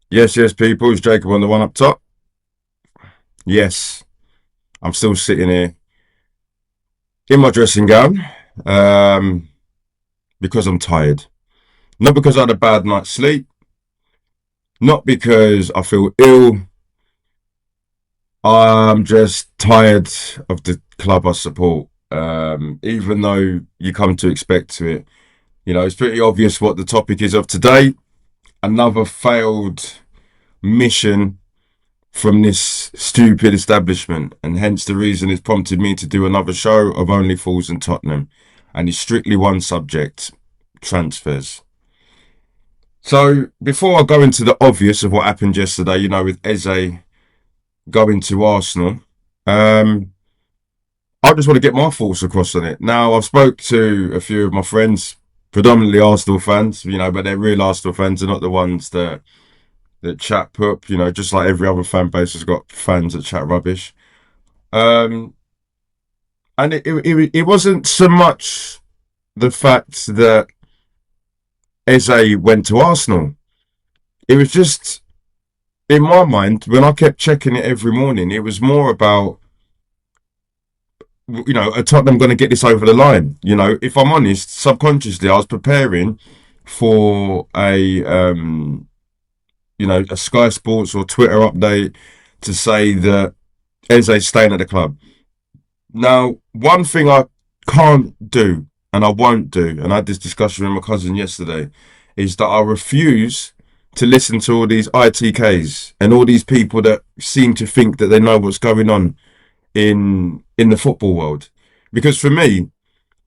Yes, people. It's Jacob on the one up top. Yes, I'm still sitting here in my dressing gown um, because I'm tired. Not because I had a bad night's sleep, not because I feel ill. I'm just tired of the club I support. Even though you come to expect to it, it's pretty obvious what the topic is of today. Another failed mission from this stupid establishment, and hence the reason it's prompted me to do another show of Only Fools and Tottenham, and it's strictly one subject: transfers. So before I go into the obvious of what happened yesterday, with Eze going to Arsenal, um, I just want to get my thoughts across on it. Now, I've spoke to a few of my friends, predominantly Arsenal fans, but they're real Arsenal fans. They're not the ones that chat poop, just like every other fan base has got fans that chat rubbish. Um, and it wasn't so much the fact that Eze went to Arsenal. It was just, in my mind, when I kept checking it every morning, it was more about, are Tottenham going to get this over the line? If I'm honest, subconsciously, I was preparing for a Sky Sports or Twitter update to say that Eze's staying at the club. Now, one thing I can't do and I won't do, and I had this discussion with my cousin yesterday, is that I refuse to listen to all these ITKs and all these people that seem to think that they know what's going on in the football world. Because for me,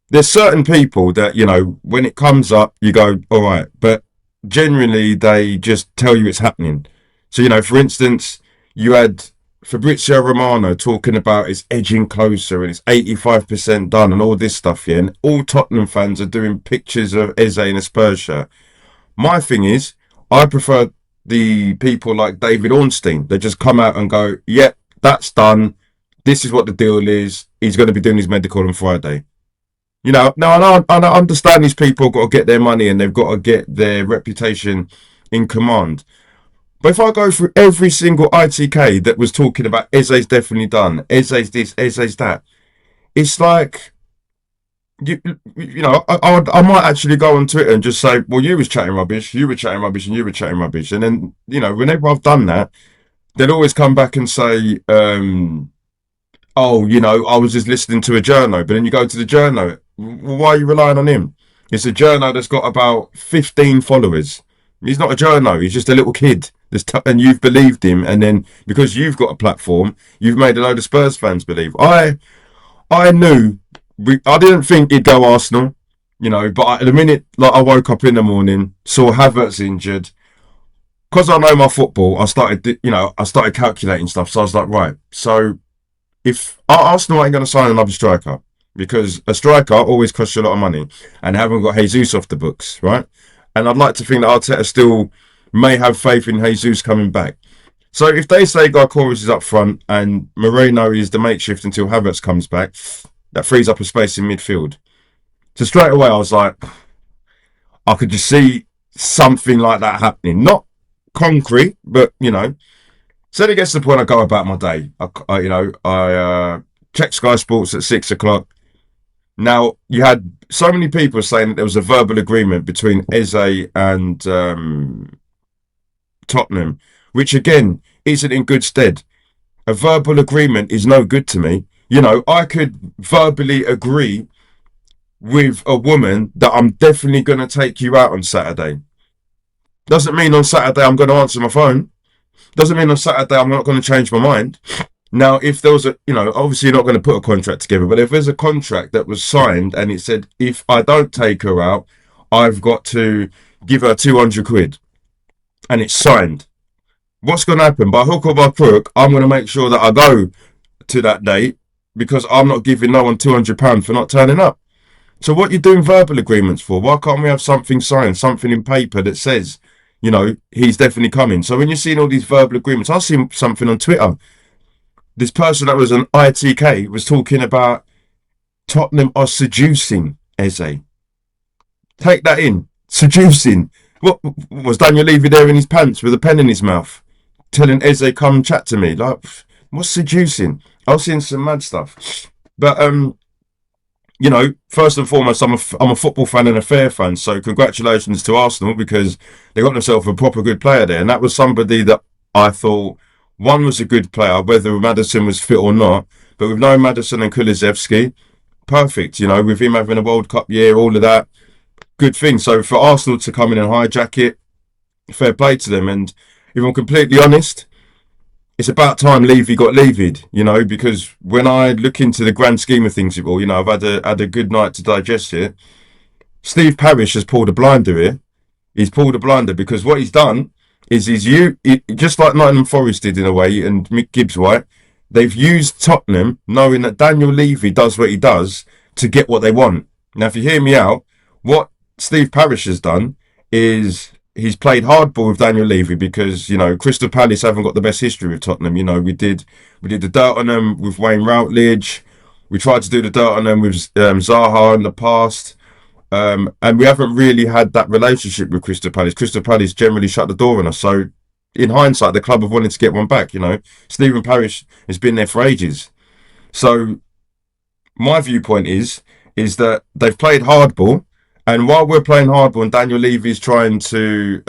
there's certain people that, when it comes up, you go, all right, but generally they just tell you it's happening. So, for instance, you had Fabrizio Romano talking about it's edging closer and it's 85% done and all this stuff, yeah. And all Tottenham fans are doing pictures of Eze in a Spurs shirt. My thing is, I prefer the people like David Ornstein that just come out and go, yep, that's done. This is what the deal is. He's going to be doing his medical on Friday. Now I understand these people have got to get their money and they've got to get their reputation in command. But if I go through every single ITK that was talking about Eze's definitely done, Eze's this, Eze's that, it's like I might actually go on Twitter and just say, well, you was chatting rubbish, you were chatting rubbish, and you were chatting rubbish, and then whenever I've done that, they'll always come back and say, oh, I was just listening to a journo. But then you go to the journo. Why are you relying on him? It's a journo that's got about 15 followers. He's not a journo. He's just a little kid. And you've believed him. And then because you've got a platform, you've made a load of Spurs fans believe. I knew. I didn't think he'd go Arsenal. But at the minute, like I woke up in the morning, saw Havertz injured. Because I know my football, I started calculating stuff. So I was like, right. So if Arsenal ain't going to sign another striker, because a striker always costs you a lot of money, and haven't got Jesus off the books, right? And I'd like to think that Arteta still may have faith in Jesus coming back. So if they say Gyökeres is up front and Moreno is the makeshift until Havertz comes back, that frees up a space in midfield. So straight away I was like, I could just see something like that happening. Not concrete, but So then it gets to the point I go about my day. I check Sky Sports at 6 o'clock. Now, you had so many people saying that there was a verbal agreement between Eze and Tottenham, which again isn't in good stead. A verbal agreement is no good to me. I could verbally agree with a woman that I'm definitely going to take you out on Saturday. Doesn't mean on Saturday I'm going to answer my phone. Doesn't mean on Saturday I'm not going to change my mind. Now, if there was obviously you're not going to put a contract together, but if there's a contract that was signed and it said, if I don't take her out, I've got to give her 200 quid and it's signed, what's going to happen? By hook or by crook, I'm going to make sure that I go to that date because I'm not giving no one £200 for not turning up. So what you doing verbal agreements for? Why can't we have something signed, something in paper that says, he's definitely coming? So when you're seeing all these verbal agreements, I see something on Twitter. This person that was an ITK was talking about Tottenham are seducing Eze. Take that in. Seducing. What was Daniel Levy there in his pants with a pen in his mouth, telling Eze come chat to me? Like, what's seducing? I was seeing some mad stuff, but first and foremost, I'm a football fan and a fair fan. So congratulations to Arsenal because they got themselves a proper good player there, and that was somebody that I thought one was a good player, whether Maddison was fit or not. But with no Maddison and Kulusevski, perfect. With him having a World Cup year, all of that, good thing. So for Arsenal to come in and hijack it, fair play to them. And if I'm completely honest, it's about time Levy got levied, because when I look into the grand scheme of things, I've had a good night to digest it. Steve Parish has pulled a blinder here. He's pulled a blinder because what he's done is just like Nottingham Forest did in a way, and Mick Gibbs White, they've used Tottenham, knowing that Daniel Levy does what he does to get what they want. Now, if you hear me out, what Steve Parish has done is he's played hardball with Daniel Levy because Crystal Palace haven't got the best history with Tottenham. We did the dirt on them with Wayne Routledge. We tried to do the dirt on them with Zaha in the past. And we haven't really had that relationship with Crystal Palace. Crystal Palace generally shut the door on us. So, in hindsight, the club have wanted to get one back. Stephen Parish has been there for ages. So, my viewpoint is that they've played hardball, and while we're playing hardball, and Daniel Levy's trying to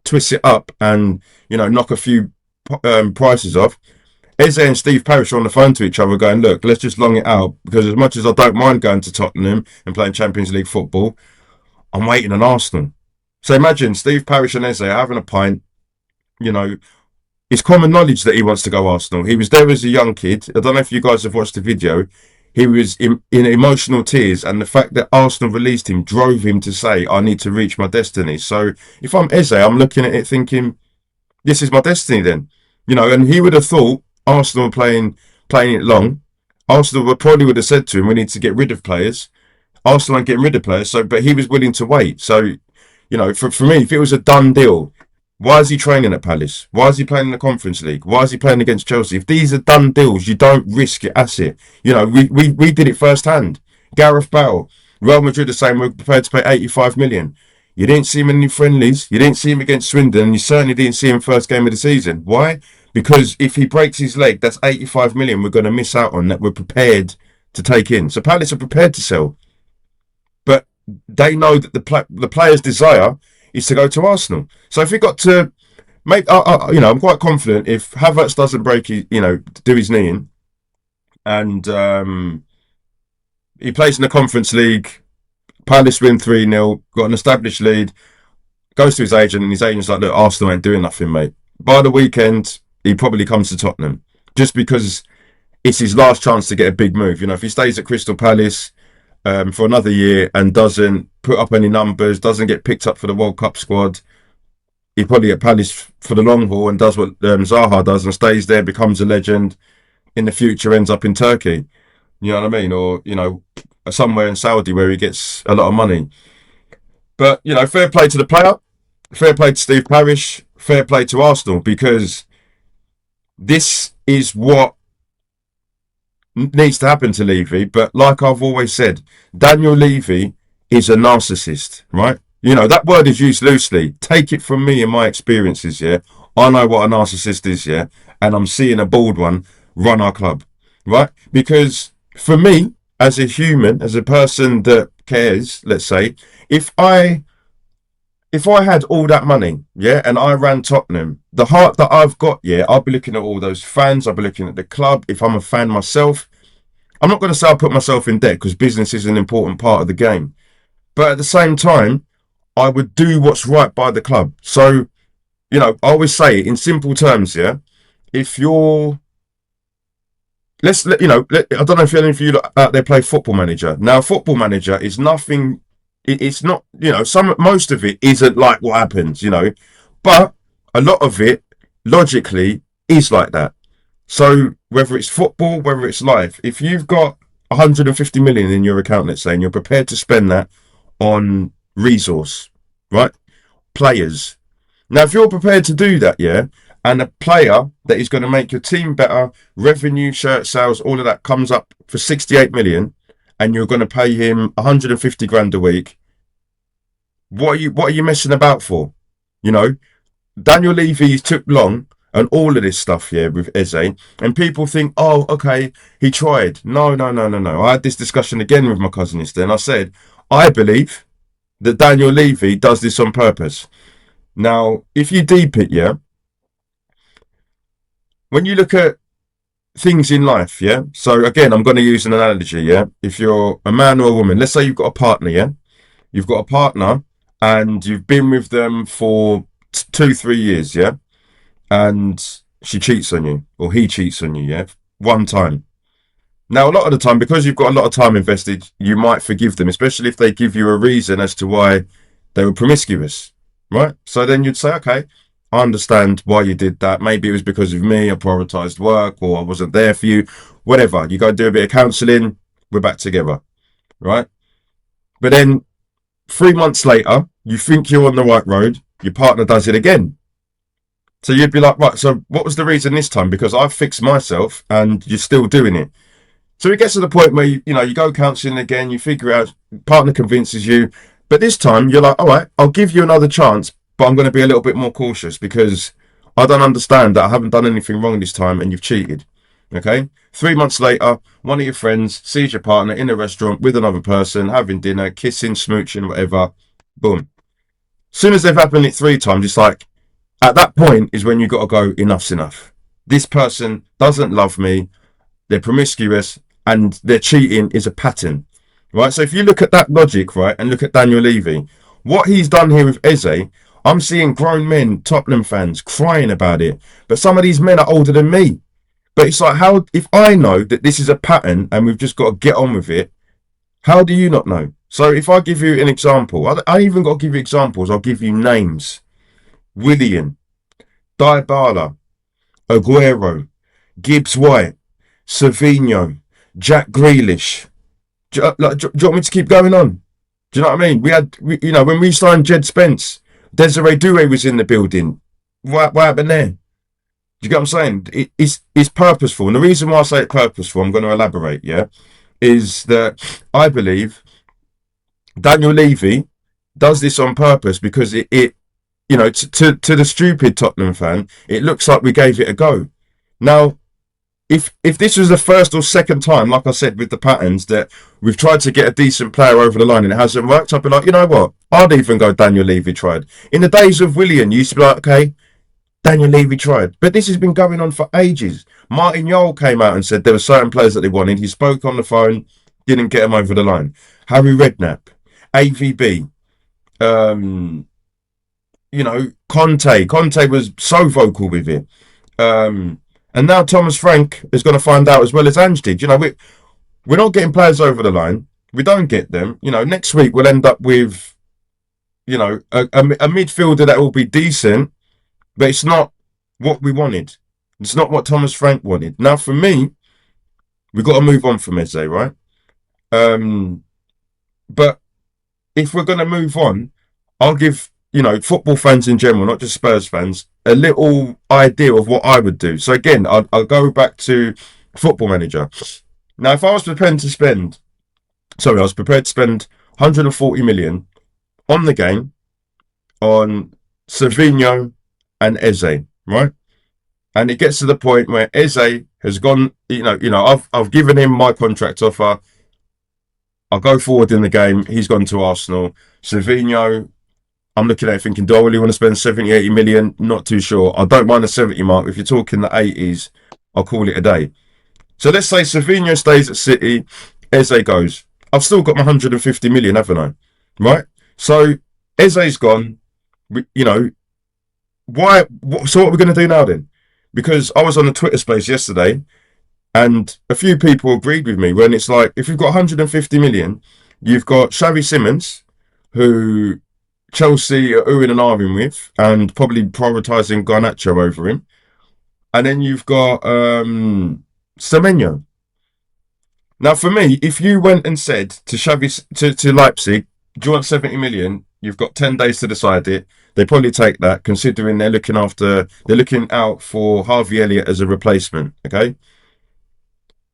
twist it up and knock a few prices off. Eze and Steve Parish are on the phone to each other going, look, let's just long it out because as much as I don't mind going to Tottenham and playing Champions League football, I'm waiting on Arsenal. So imagine Steve Parish and Eze having a pint, you know, it's common knowledge that he wants to go Arsenal. He was there as a young kid. I don't know if you guys have watched the video. He was in emotional tears, and the fact that Arsenal released him drove him to say, I need to reach my destiny. So if I'm Eze, I'm looking at it thinking, this is my destiny then. And he would have thought Arsenal playing it long. Arsenal would have said to him, we need to get rid of players. Arsenal aren't getting rid of players, but he was willing to wait. So, for me, if it was a done deal, why is he training at Palace? Why is he playing in the Conference League? Why is he playing against Chelsea? If these are done deals, you don't risk your asset. We did it firsthand. Gareth Bale, Real Madrid are saying we're prepared to pay 85 million. You didn't see him in any friendlies. You didn't see him against Swindon. And you certainly didn't see him first game of the season. Why? Because if he breaks his leg, that's 85 million we're going to miss out on that we're prepared to take in. So Palace are prepared to sell. But they know that the player's desire is to go to Arsenal. So if he got to make, I'm quite confident if Havertz doesn't break his, do his knee in, and he plays in the Conference League, Palace win 3-0, got an established lead, goes to his agent, and his agent's like, look, Arsenal ain't doing nothing, mate. By the weekend, he probably comes to Tottenham just because it's his last chance to get a big move. If he stays at Crystal Palace for another year and doesn't put up any numbers, doesn't get picked up for the World Cup squad, he probably at Palace for the long haul and does what Zaha does and stays there, becomes a legend. In the future, ends up in Turkey. You know what I mean? Or somewhere in Saudi where he gets a lot of money. But fair play to the player, fair play to Steve Parish, fair play to Arsenal because this is what needs to happen to Levy. But like I've always said, Daniel Levy is a narcissist, right? That word is used loosely. Take it from me and my experiences, yeah? I know what a narcissist is, yeah? And I'm seeing a bald one run our club, right? Because for me, as a human, as a person that cares, let's say, if I had all that money, yeah, and I ran Tottenham, the heart that I've got, yeah, I'll be looking at all those fans, I'll be looking at the club. If I'm a fan myself, I'm not going to say I'll put myself in debt because business is an important part of the game. But at the same time, I would do what's right by the club. So, I always say it in simple terms, yeah, if you're, I don't know if any of you out there play Football Manager. Now, Football Manager is nothing. It's not, most of it isn't like what happens, but a lot of it logically is like that. So whether it's football, whether it's life, if you've got 150 million in your account, let's say, and you're prepared to spend that on resource, right? Players. Now, if you're prepared to do that, yeah, and a player that is going to make your team better, revenue, shirt sales, all of that comes up for 68 million, and you're going to pay him 150 grand a week, What are you messing about for? You know, Daniel Levy took long and all of this stuff here with Eze, and people think, oh, okay, he tried. No, no, no, no, no. I had this discussion again with my cousin yesterday, and I said, I believe that Daniel Levy does this on purpose. Now, if you deep it, yeah, when you look at things in life, yeah. So again, I'm going to use an analogy, yeah. If you're a man or a woman, let's say you've got a partner, yeah. You've got a partner, and you've been with them for 2, 3 years, yeah, and she cheats on you or he cheats on you, yeah, one time. Now, a lot of the time, because you've got a lot of time invested, you might forgive them, especially if they give you a reason as to why they were promiscuous, right? So then you'd say, okay, I understand why you did that. Maybe it was because of me, I prioritized work, or I wasn't there for you, whatever. You go do a bit of counseling, we're back together, right? But then 3 months later, you think you're on the right road, your partner does it again. So you'd be like, right, so what was the reason this time? Because I've fixed myself and you're still doing it. So it gets to the point where you go counselling again, you figure out, partner convinces you, but this time you're like, all right, I'll give you another chance, but I'm going to be a little bit more cautious because I don't understand that I haven't done anything wrong this time and you've cheated. Okay. 3 months later, one of your friends sees your partner in a restaurant with another person, having dinner, kissing, smooching, whatever. Boom. As soon as they've happened it 3 times, it's like, at that point is when you got to go, enough's enough. This person doesn't love me. They're promiscuous and their cheating is a pattern, right? So if you look at that logic, right, and look at Daniel Levy, what he's done here with Eze, I'm seeing grown men, Tottenham fans, crying about it. But some of these men are older than me. But it's like, how, if I know that this is a pattern and we've just got to get on with it, how do you not know? So if I give you an example, I even got to give you examples, I'll give you names. Willian, Dybala, Aguero, Gibbs White, Savinho, Jack Grealish. Do you want me to keep going on? Do you know what I mean? When we signed Jed Spence, Desiree Doué was in the building. What happened there? Do you get what I'm saying? It's purposeful. And the reason why I say it's purposeful, I'm going to elaborate, yeah, is that I believe Daniel Levy does this on purpose because to the stupid Tottenham fan, it looks like we gave it a go. Now, if this was the first or second time, like I said, with the patterns that we've tried to get a decent player over the line and it hasn't worked, I'd be like, you know what? I'd even go Daniel Levy tried. In the days of Willian, you used to be like, okay, Daniel Levy tried. But this has been going on for ages. Martin Yole came out and said there were certain players that they wanted. He spoke on the phone, didn't get them over the line. Harry Redknapp, AVB, Conte. Conte was so vocal with it. And now Thomas Frank is going to find out as well as Ange did. We're not getting players over the line. We don't get them. Next week we'll end up with, a midfielder that will be decent, but it's not what we wanted. It's not what Thomas Frank wanted. Now, for me, we've got to move on from Eze, right? But if we're going to move on, I'll give, football fans in general, not just Spurs fans, a little idea of what I would do. So again, I'll go back to Football Manager. Now, if I was prepared to spend 140 million on the game on Savinho and Eze, right? And it gets to the point where Eze has gone, I've given him my contract offer. I'll go forward in the game. He's gone to Arsenal. Savinho, I'm looking at it thinking, do I really want to spend 70, 80 million? Not too sure. I don't mind the 70 mark. If you're talking the 80s, I'll call it a day. So let's say Savinho stays at City, Eze goes. I've still got my 150 million, haven't I? Right? So Eze's gone. Why? So what are we going to do now then? Because I was on the Twitter space yesterday and a few people agreed with me when it's like, if you've got 150 million, you've got Xavi Simons, who Chelsea are oohing and ahhing with and probably prioritising Garnacho over him. And then you've got Semenyo. Now, for me, if you went and said to Xavi, to Leipzig, do you want 70 million? You've got 10 days to decide it. They probably take that, considering they're looking out for Harvey Elliott as a replacement. Okay.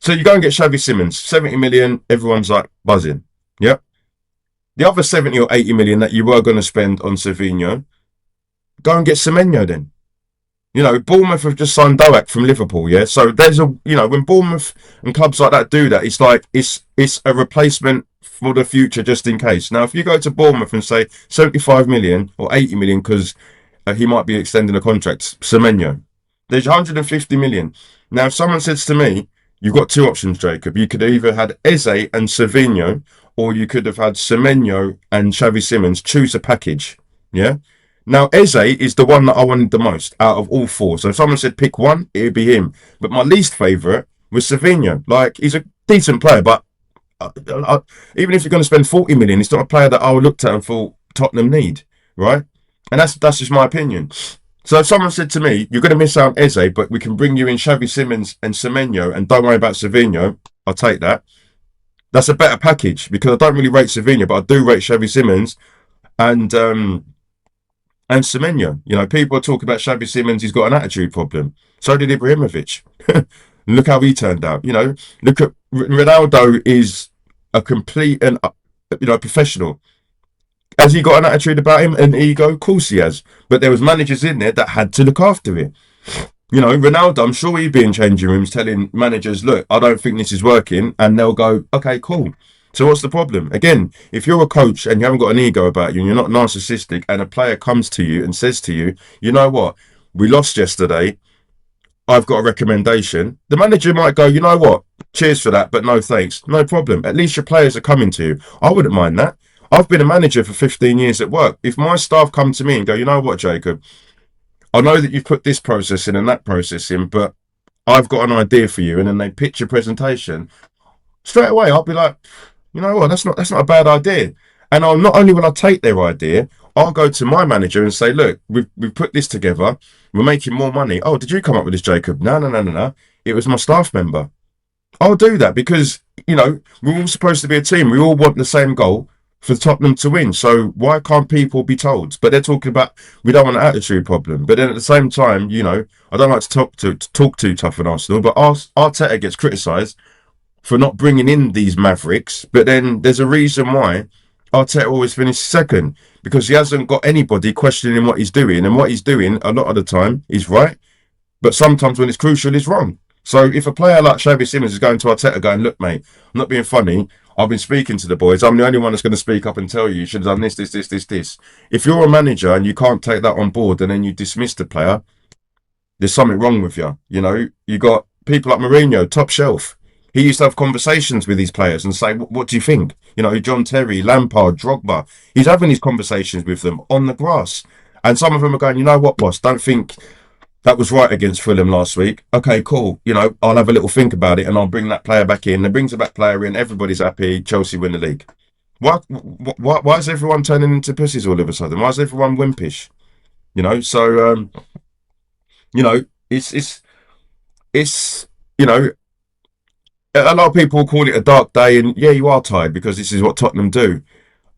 So you go and get Xavi Simons, 70 million, everyone's like buzzing. Yep. The other 70 or 80 million that you were going to spend on Savinho, go and get Semenyo then. You know, Bournemouth have just signed Doak from Liverpool, yeah? So there's a, you know, when Bournemouth and clubs like that do that, it's like, it's a replacement for the future just in case. Now, if you go to Bournemouth and say 75 million or 80 million because he might be extending a contract, Semenyo, there's 150 million. Now, if someone says to me, you've got two options, Jacob. You could have either had Eze and Savinho, or you could have had Semenyo and Xavi Simons. Choose a package, yeah? Now, Eze is the one that I wanted the most out of all four. So if someone said pick one, it would be him. But my least favourite was Savinho. Like, he's a decent player, but even if you're going to spend 40 million, it's not a player that I would look at and thought Tottenham need, right? And that's just my opinion. So if someone said to me, you're going to miss out on Eze, but we can bring you in Xavi Simons and Semenyo and don't worry about Savinho, I'll take that. That's a better package because I don't really rate Savinho, but I do rate Xavi Simons and Semenyo. You know, people are talking about Xavi Simons, he's got an attitude problem. So did Ibrahimovic. Look how he turned out. You know, look at Ronaldo is a complete and professional. Has he got an attitude about him, an ego? Of course he has. But there was managers in there that had to look after it. You know, Ronaldo, I'm sure he'd be in changing rooms telling managers, look, I don't think this is working. And they'll go, okay, cool. So what's the problem? Again, if you're a coach and you haven't got an ego about you and you're not narcissistic and a player comes to you and says to you, you know what, we lost yesterday, I've got a recommendation. The manager might go, you know what, cheers for that, but no thanks. No problem. At least your players are coming to you. I wouldn't mind that. I've been a manager for 15 years at work. If my staff come to me and go, you know what, Jacob, I know that you've put this process in and that process in, but I've got an idea for you, and then they pitch a presentation, straight away I'll be like, you know what, that's not a bad idea. And I'll not only will I take their idea, I'll go to my manager and say, look, we've put this together, we're making more money. Oh, did you come up with this, Jacob? No. It was my staff member. I'll do that because, you know, we're all supposed to be a team. We all want the same goal for Tottenham to win. So why can't people be told? But they're talking about we don't want an attitude problem. But then at the same time, you know, I don't like to talk too tough on Arsenal, but Arteta gets criticised for not bringing in these mavericks. But then there's a reason why Arteta always finishes second, because he hasn't got anybody questioning what he's doing. And what he's doing a lot of the time is right, but sometimes when it's crucial, it's wrong. So if a player like Xavi Simons is going to Arteta going, look, mate, I'm not being funny. I've been speaking to the boys. I'm the only one that's going to speak up and tell you should have done this. If you're a manager and you can't take that on board and then you dismiss the player, there's something wrong with you. You know, you got people like Mourinho, top shelf. He used to have conversations with these players and say, what do you think? You know, John Terry, Lampard, Drogba. He's having these conversations with them on the grass. And some of them are going, you know what, boss, don't think that was right against Fulham last week. Okay, cool. You know, I'll have a little think about it and I'll bring that player back in. And brings a back player in. Everybody's happy. Chelsea win the league. Why is everyone turning into pussies all of a sudden? Why is everyone wimpish? You know, so, you know, it's, you know, a lot of people call it a dark day. And yeah, you are tired because this is what Tottenham do.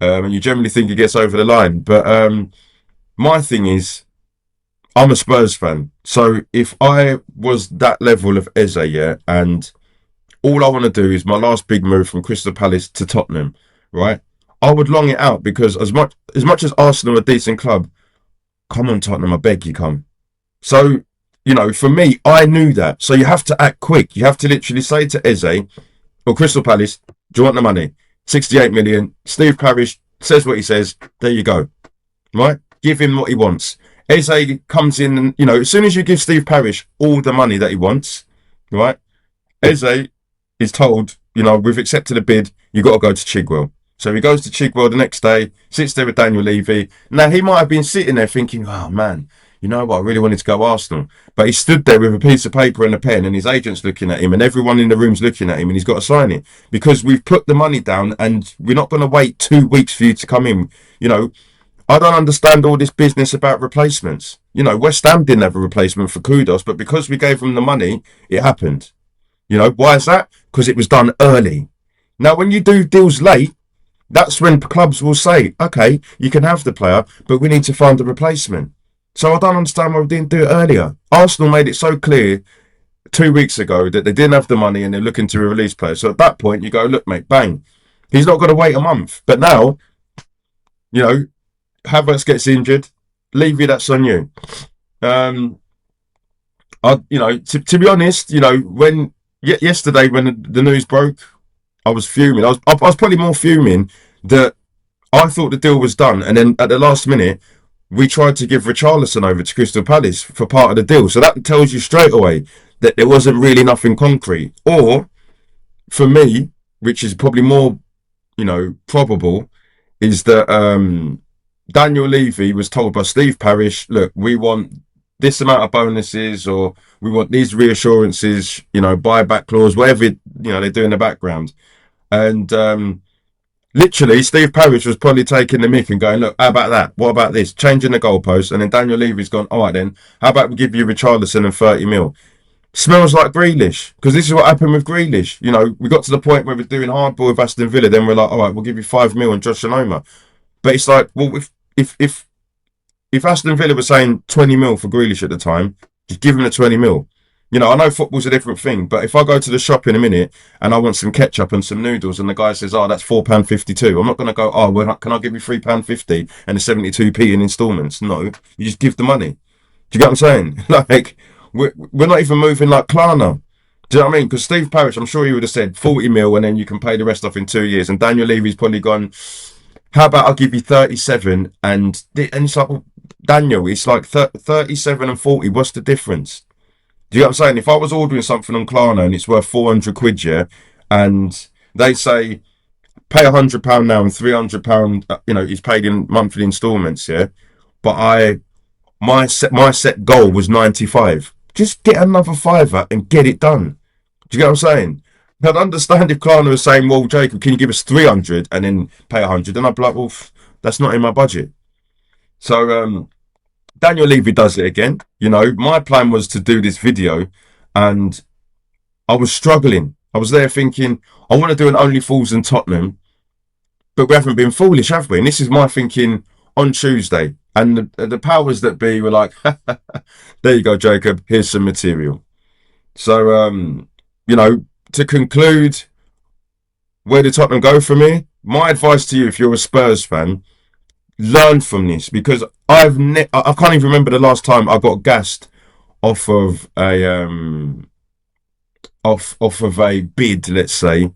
And you generally think it gets over the line. But my thing is, I'm a Spurs fan. So if I was that level of Eze, yeah, and all I want to do is my last big move from Crystal Palace to Tottenham, right? I would long it out because as much as Arsenal are a decent club, come on Tottenham, I beg you, come. So, you know, for me, I knew that. So you have to act quick. You have to literally say to Eze or Crystal Palace, do you want the money? 68 million. Steve Parish says what he says. There you go. Right? Give him what he wants. Eze comes in and, you know, as soon as you give Steve Parish all the money that he wants, right? Eze is told, you know, we've accepted a bid, you've got to go to Chigwell. So he goes to Chigwell the next day, sits there with Daniel Levy. Now, he might have been sitting there thinking, oh, man, you know what, I really wanted to go Arsenal. But he stood there with a piece of paper and a pen and his agent's looking at him and everyone in the room's looking at him and he's got to sign it. Because we've put the money down and we're not going to wait 2 weeks for you to come in, you know. I don't understand all this business about replacements. You know, West Ham didn't have a replacement for Kudos, but because we gave them the money, it happened. You know, why is that? Because it was done early. Now, when you do deals late, that's when clubs will say, okay, you can have the player, but we need to find a replacement. So I don't understand why we didn't do it earlier. Arsenal made it so clear 2 weeks ago that they didn't have the money and they're looking to release players. So at that point, you go, look, mate, bang. He's not going to wait a month. But now, You know, Havertz gets injured, Levy, that's on you. Um, to be honest, when yesterday when the news broke, I was fuming. I was probably more fuming that I thought the deal was done, and then at the last minute, we tried to give Richarlison over to Crystal Palace for part of the deal. So that tells you straight away that there wasn't really nothing concrete. Or for me, which is probably more, probable, is that Daniel Levy was told by Steve Parish, look, we want this amount of bonuses, or we want these reassurances, buyback clause, whatever they do in the background. And literally, Steve Parish was probably taking the mick and going, look, how about that? What about this? Changing the goalpost. And then Daniel Levy's gone, all right then, how about we give you Richarlison and 30 mil? Smells like Grealish, because this is what happened with Grealish. We got to the point where we're doing hardball with Aston Villa, then we're like, all right, we'll give you 5 mil and Josh Sonoma. But it's like, well, if Aston Villa was saying 20 mil for Grealish at the time, just give him the 20 mil. I know football's a different thing, but if I go to the shop in a minute and I want some ketchup and some noodles, and the guy says, "Oh, that's £4.52," I'm not going to go, "Oh, well, can I give you £3.50 and a 72p in instalments?" No, you just give the money. Do you get what I'm saying? Like, we're not even moving like Klarna. Do you know what I mean? Because Steve Parish, I'm sure he would have said 40 mil and then you can pay the rest off in 2 years. And Daniel Levy's probably gone, how about I'll give you 37 and it's like, well, Daniel, it's like 37 and 40. What's the difference? Do you know what I'm saying? If I was ordering something on Klarna and it's worth 400 quid, yeah, and they say pay £100 now and £300, is paid in monthly instalments, yeah, but my set goal was 95. Just get another fiver and get it done. Do you get what I'm saying? I'd understand if Klarna was saying, well, Jacob, can you give us 300 and then pay 100? And I'd be like, well, that's not in my budget. So Daniel Levy does it again. My plan was to do this video and I was struggling. I was there thinking, I want to do an Only Fools in Tottenham, but we haven't been foolish, have we? And this is my thinking on Tuesday. And the powers that be were like, there you go, Jacob, here's some material. So, to conclude, where did Tottenham go from here? My advice to you, if you're a Spurs fan, learn from this, because I can't even remember the last time I got gassed off of a bid, let's say,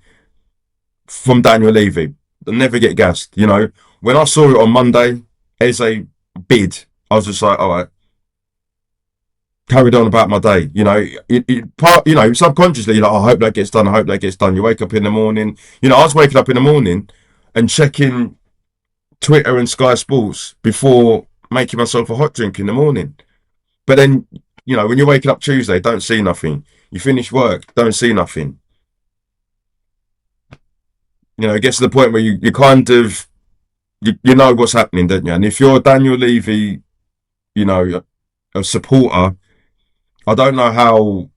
from Daniel Levy. I'll never get gassed. When I saw it on Monday as a bid, I was just like, all right, carried on about my day. Subconsciously, you're like, oh, I hope that gets done. I hope that gets done. You wake up in the morning. I was waking up in the morning and checking Twitter and Sky Sports before making myself a hot drink in the morning. But then, when you're waking up Tuesday, don't see nothing. You finish work, don't see nothing. It gets to the point where you kind of, you know what's happening, don't you? And if you're Daniel Levy, a supporter, I don't know how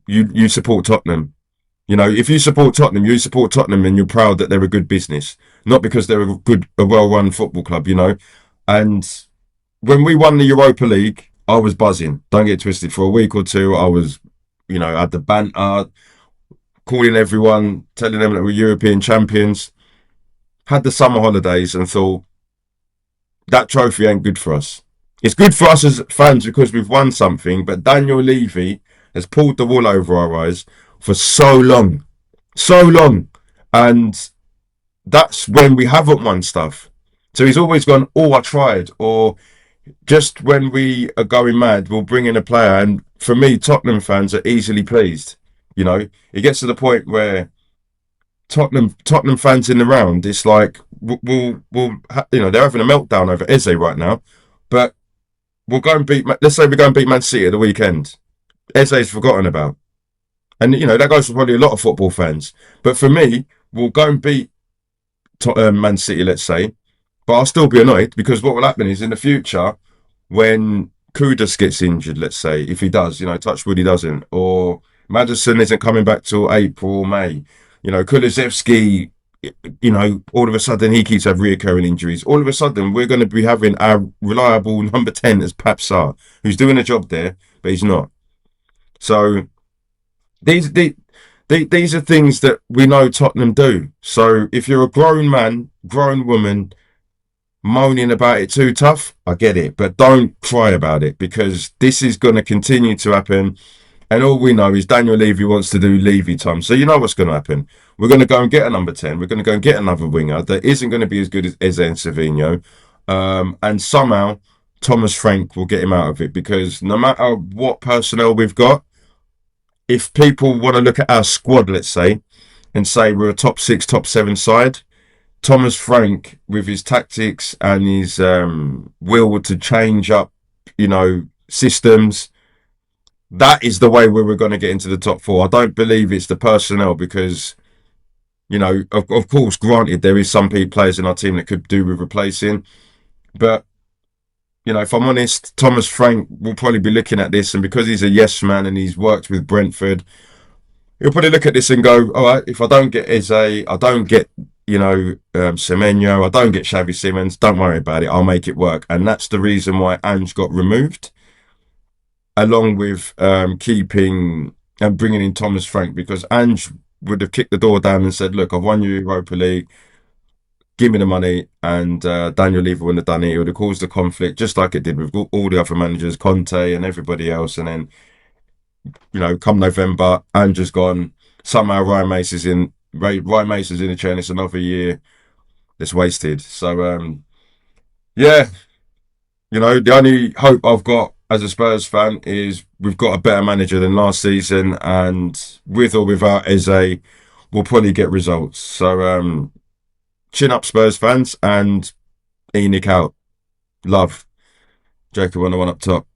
you support Tottenham. If you support Tottenham and you're proud that they're a good business, not because they're a well-run football club, And when we won the Europa League, I was buzzing. Don't get twisted. For a week or two, I was, had the banter, calling everyone, telling them that we're European champions. Had the summer holidays and thought, that trophy ain't good for us. It's good for us as fans because we've won something, but Daniel Levy has pulled the wool over our eyes for so long. So long. And that's when we haven't won stuff. So he's always gone, oh, I tried. Or just when we are going mad, we'll bring in a player. And for me, Tottenham fans are easily pleased. It gets to the point where Tottenham fans in the round, it's like, they're having a meltdown over Eze right now. But we'll go and let's say we go and beat Man City at the weekend. Eze's forgotten about. And, that goes for probably a lot of football fans. But for me, we'll go and beat Man City, let's say. But I'll still be annoyed because what will happen is in the future, when Kudus gets injured, let's say, if he does, touch wood he doesn't, or Maddison isn't coming back till April or May, Kulusevski, all of a sudden he keeps having reoccurring injuries. All of a sudden we're going to be having our reliable number 10 as Pap Sarr, who's doing a job there, but he's not. So these are things that we know Tottenham do. So if you're a grown man, grown woman, moaning about it too tough, I get it, but don't cry about it because this is going to continue to happen. And all we know is Daniel Levy wants to do Levy time. So you know what's going to happen. We're going to go and get a number 10. We're going to go and get another winger that isn't going to be as good as Eze and Savino. And somehow Thomas Frank will get him out of it because no matter what personnel we've got, if people want to look at our squad, let's say, and say we're a top six, top seven side, Thomas Frank, with his tactics and his will to change up, systems, that is the way where we're going to get into the top four. I don't believe it's the personnel because, of course, granted, there is some players in our team that could do with replacing. But, if I'm honest, Thomas Frank will probably be looking at this. And because he's a yes man and he's worked with Brentford, he'll probably look at this and go, all right, if I don't get Eze, I don't get, Semenyo, I don't get Xavi Simons, don't worry about it. I'll make it work. And that's the reason why Ange got removed, along with keeping and bringing in Thomas Frank, because Ange would have kicked the door down and said, look, I've won you Europa League, give me the money, and Daniel Levy wouldn't have done it. It would have caused a conflict, just like it did with all the other managers, Conte and everybody else. And then, come November, Ange has gone. Somehow Ryan Mason's in. Ryan Mason's in the chair, and it's another year that's wasted. So, yeah, the only hope I've got as a Spurs fan is we've got a better manager than last season, and with or without Eze, we'll probably get results. So, chin up, Spurs fans, and Enoch out. Love. Jacob on the one up top.